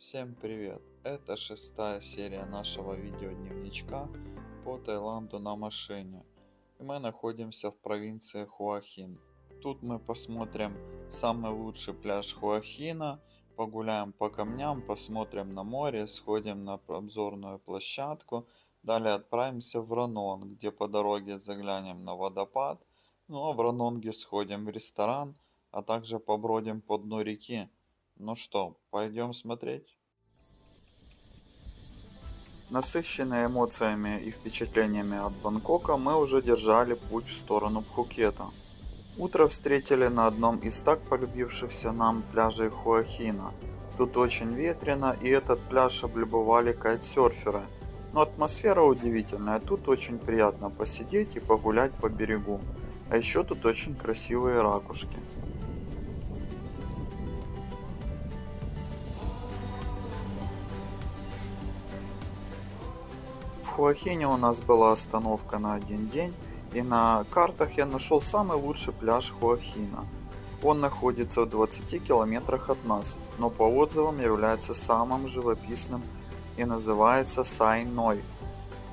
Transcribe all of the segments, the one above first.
Всем привет! Это шестая серия нашего видеодневничка по Таиланду на машине. И мы находимся в провинции Хуахин. Тут мы посмотрим самый лучший пляж Хуахина, погуляем по камням, посмотрим на море, сходим на обзорную площадку. Далее отправимся в Ранон, где по дороге заглянем на водопад. Ну а в Ранонге сходим в ресторан, а также побродим по дну реки. Ну что, пойдем смотреть? Насыщенные эмоциями и впечатлениями от Бангкока, мы уже держали путь в сторону Пхукета. Утро встретили на одном из так полюбившихся нам пляжей Хуахина. Тут очень ветрено, и этот пляж облюбовали кайтсерферы. Но атмосфера удивительная, тут очень приятно посидеть и погулять по берегу. А еще тут очень красивые ракушки. В Хуахине у нас была остановка на один день, и на картах я нашел самый лучший пляж Хуахина. Он находится в 20 километрах от нас, но по отзывам является самым живописным и называется Сай Ной.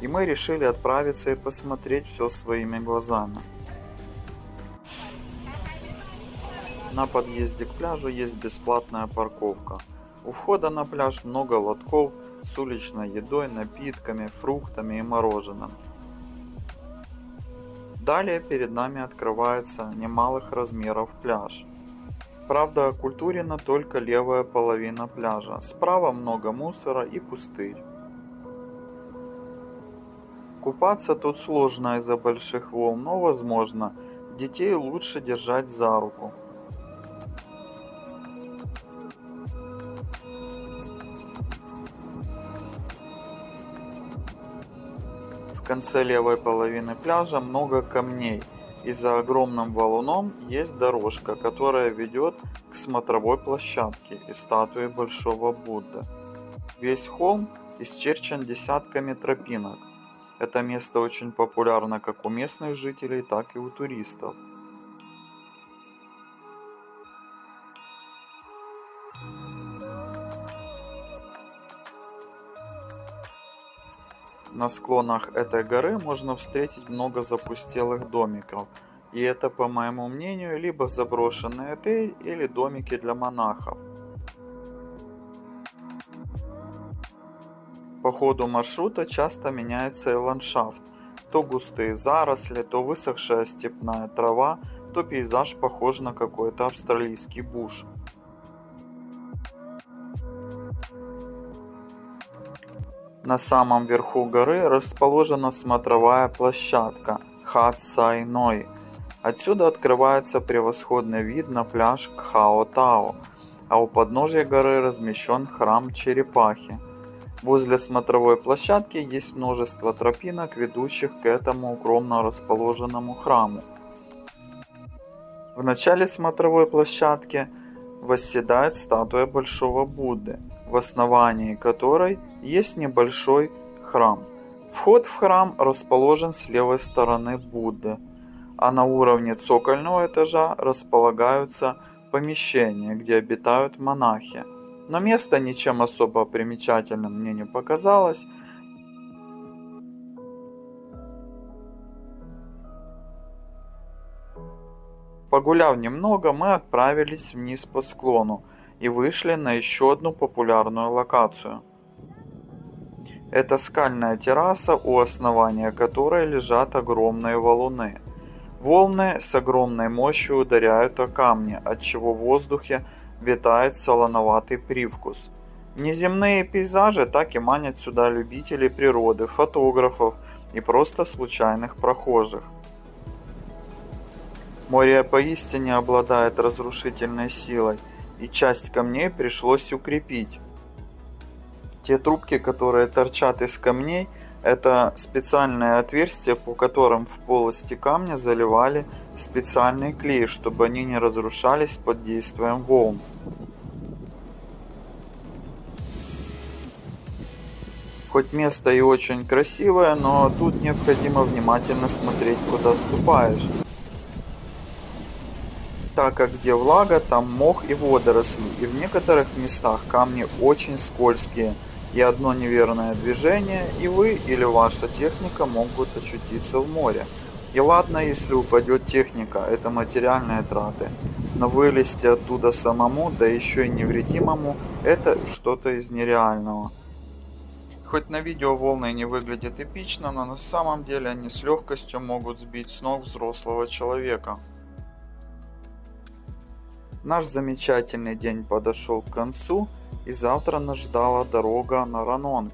И мы решили отправиться и посмотреть все своими глазами. На подъезде к пляжу есть бесплатная парковка. У входа на пляж много лотков с уличной едой, напитками, фруктами и мороженым. Далее перед нами открывается немалых размеров пляж. Правда, окультурена только левая половина пляжа. Справа много мусора и пустырь. Купаться тут сложно из-за больших волн, но возможно. Детей лучше держать за руку. В конце левой половины пляжа много камней, и за огромным валуном есть дорожка, которая ведет к смотровой площадке и статуе Большого Будды. Весь холм исчерчен десятками тропинок. Это место очень популярно как у местных жителей, так и у туристов. На склонах этой горы можно встретить много запустелых домиков, и это, по моему мнению, либо заброшенный отель или домики для монахов. По ходу маршрута часто меняется и ландшафт. То густые заросли, то высохшая степная трава, то пейзаж похож на какой-то австралийский буш. На самом верху горы расположена смотровая площадка Хат Сай Ной. Отсюда открывается превосходный вид на пляж Кхао Тао, а у подножья горы размещен храм Черепахи. Возле смотровой площадки есть множество тропинок, ведущих к этому укромно расположенному храму. В начале смотровой площадки восседает статуя Большого Будды, в основании которой есть небольшой храм. Вход в храм расположен с левой стороны Будды, а на уровне цокольного этажа располагаются помещения, где обитают монахи. Но место ничем особо примечательным мне не показалось. Погуляв немного, мы отправились вниз по склону и вышли на еще одну популярную локацию. Это скальная терраса, у основания которой лежат огромные валуны. Волны с огромной мощью ударяют о камни, отчего в воздухе витает солоноватый привкус. Неземные пейзажи так и манят сюда любителей природы, фотографов и просто случайных прохожих. Море поистине обладает разрушительной силой, и часть камней пришлось укрепить. Те трубки, которые торчат из камней, это специальные отверстия, по которым в полости камня заливали специальный клей, чтобы они не разрушались под действием волн. Хоть место и очень красивое, но тут необходимо внимательно смотреть, куда ступаешь. так как где влага, там мох и водоросли, и в некоторых местах камни очень скользкие, и одно неверное движение, и вы или ваша техника могут очутиться в море. И ладно, если упадет техника, это материальные траты, но вылезти оттуда самому, да еще и невредимому, это что-то из нереального. Хоть на видео волны не выглядят эпично, но на самом деле они с легкостью могут сбить с ног взрослого человека. Наш замечательный день подошел к концу, и завтра нас ждала дорога на Ранонг.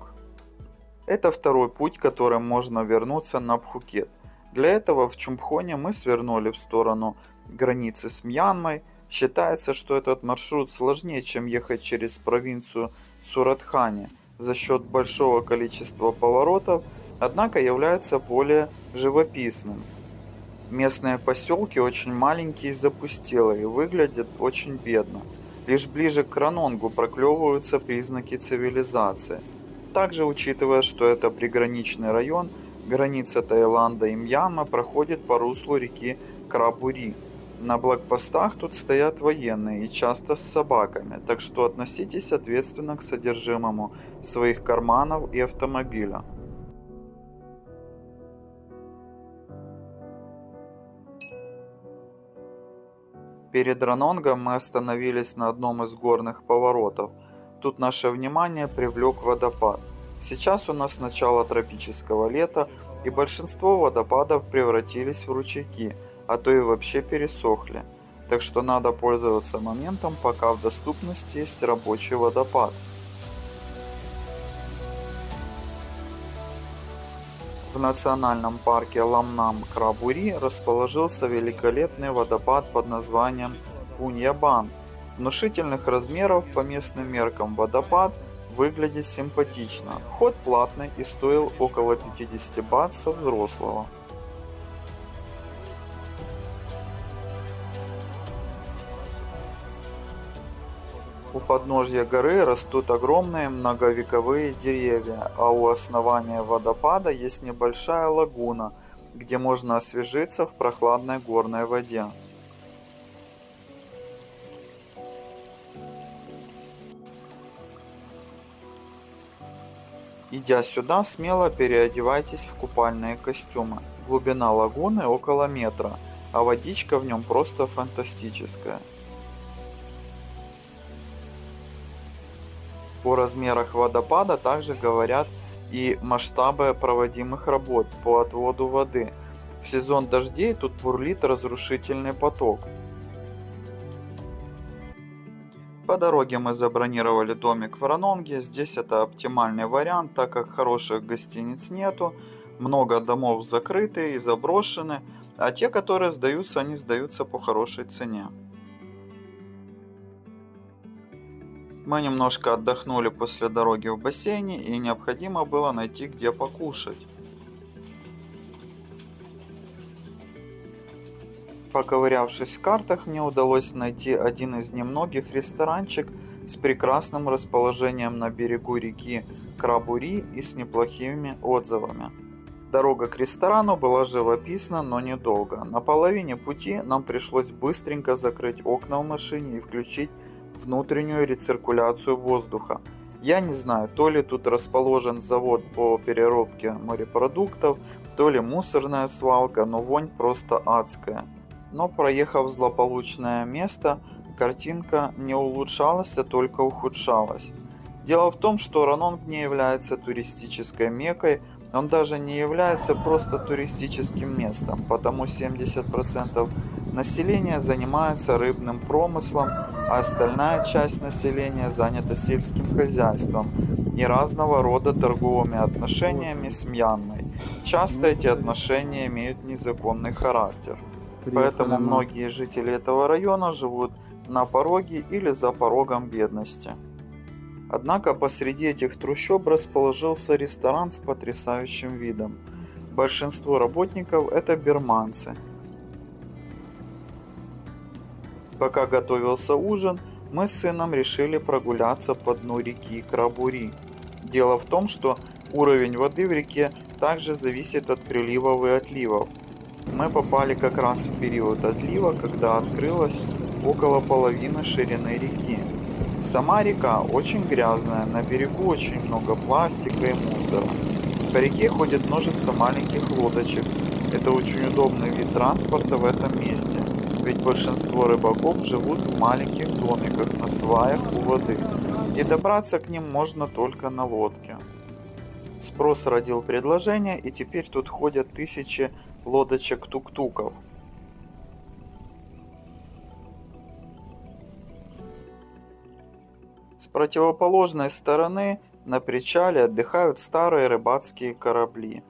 Это второй путь, которым можно вернуться на Пхукет. Для этого в Чумпхоне мы свернули в сторону границы с Мьянмой. Считается, что этот маршрут сложнее, чем ехать через провинцию Суратхани за счет большого количества поворотов, однако является более живописным. Местные поселки очень маленькие и запустелые, и выглядят очень бедно. Лишь ближе к Ранонгу проклевываются признаки цивилизации. Также, учитывая, что это приграничный район, граница Таиланда и Мьянмы проходит по руслу реки Крабури. На блокпостах тут стоят военные и часто с собаками, так что относитесь ответственно к содержимому своих карманов и автомобиля. Перед Ранонгом мы остановились на одном из горных поворотов. Тут наше внимание привлек водопад. Сейчас у нас начало тропического лета, и большинство водопадов превратились в ручейки, а то и вообще пересохли. Так что надо пользоваться моментом, пока в доступности есть рабочий водопад. В национальном парке Ламнам-Крабури расположился великолепный водопад под названием Пуньябан. Внушительных размеров по местным меркам водопад выглядит симпатично. Вход платный и стоил около 50 бат со взрослого. У подножья горы растут огромные многовековые деревья, а у основания водопада есть небольшая лагуна, где можно освежиться в прохладной горной воде. Идя сюда, смело переодевайтесь в купальные костюмы. Глубина лагуны около метра, а водичка в нем просто фантастическая. О размерах водопада также говорят и масштабы проводимых работ по отводу воды. В сезон дождей тут бурлит разрушительный поток. По дороге мы забронировали домик в Ранонге. Здесь это оптимальный вариант, так как хороших гостиниц нету, много домов закрыты и заброшены, а те, которые сдаются, они сдаются по хорошей цене. Мы немножко отдохнули после дороги в бассейне, и необходимо было найти где покушать. Поковырявшись в картах, мне удалось найти один из немногих ресторанчик с прекрасным расположением на берегу реки Крабури и с неплохими отзывами. Дорога к ресторану была живописна, но недолго. На половине пути нам пришлось быстренько закрыть окна в машине и включить внутреннюю рециркуляцию воздуха. Я не знаю, то ли тут расположен завод по переработке морепродуктов, то ли мусорная свалка, но вонь просто адская. Но проехав злополучное место, картинка не улучшалась, а только ухудшалась. Дело в том, что Ранонг не является туристической меккой, он даже не является просто туристическим местом, потому 70% населения занимается рыбным промыслом, а остальная часть населения занята сельским хозяйством и разного рода торговыми отношениями с Мьянмой. Часто эти отношения имеют незаконный характер, поэтому многие жители этого района живут на пороге или за порогом бедности. Однако посреди этих трущоб расположился ресторан с потрясающим видом. Большинство работников это бирманцы. Пока готовился ужин, мы с сыном решили прогуляться по дну реки Крабури. Дело в том, что уровень воды в реке также зависит от приливов и отливов. Мы попали как раз в период отлива, когда открылась около половины ширины реки. Сама река очень грязная, на берегу очень много пластика и мусора. По реке ходит множество маленьких лодочек. Это очень удобный вид транспорта в этом месте, ведь большинство рыбаков живут в маленьких домиках на сваях у воды, и добраться к ним можно только на лодке. Спрос родил предложение, и теперь тут ходят тысячи лодочек-тук-туков. С противоположной стороны на причале отдыхают старые рыбацкие корабли.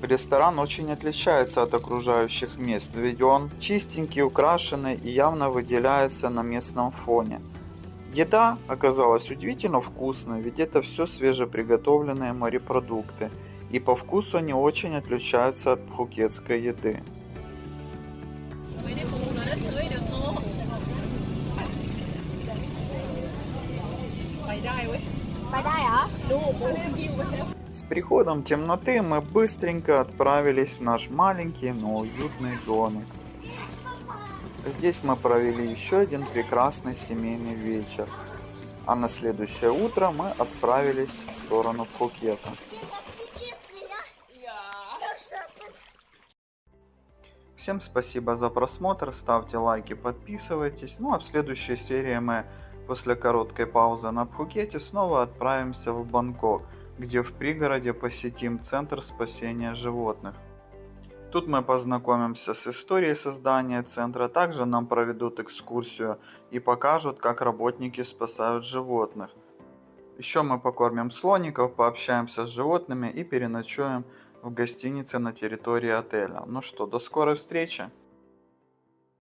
Ресторан очень отличается от окружающих мест, ведь он чистенький, украшенный и явно выделяется на местном фоне. Еда оказалась удивительно вкусной, ведь это все свежеприготовленные морепродукты, и по вкусу они очень отличаются от пхукетской еды. С приходом темноты мы быстренько отправились в наш маленький, но уютный домик. Здесь мы провели еще один прекрасный семейный вечер, а на следующее утро мы отправились в сторону Пхукета. Всем спасибо за просмотр, ставьте лайки, подписывайтесь. Ну а в следующей серии мы после короткой паузы на Пхукете снова отправимся в Бангкок, где в пригороде посетим Центр спасения животных. Тут мы познакомимся с историей создания центра, также нам проведут экскурсию и покажут, как работники спасают животных. Еще мы покормим слоников, пообщаемся с животными и переночуем в гостинице на территории отеля. Ну что, до скорой встречи!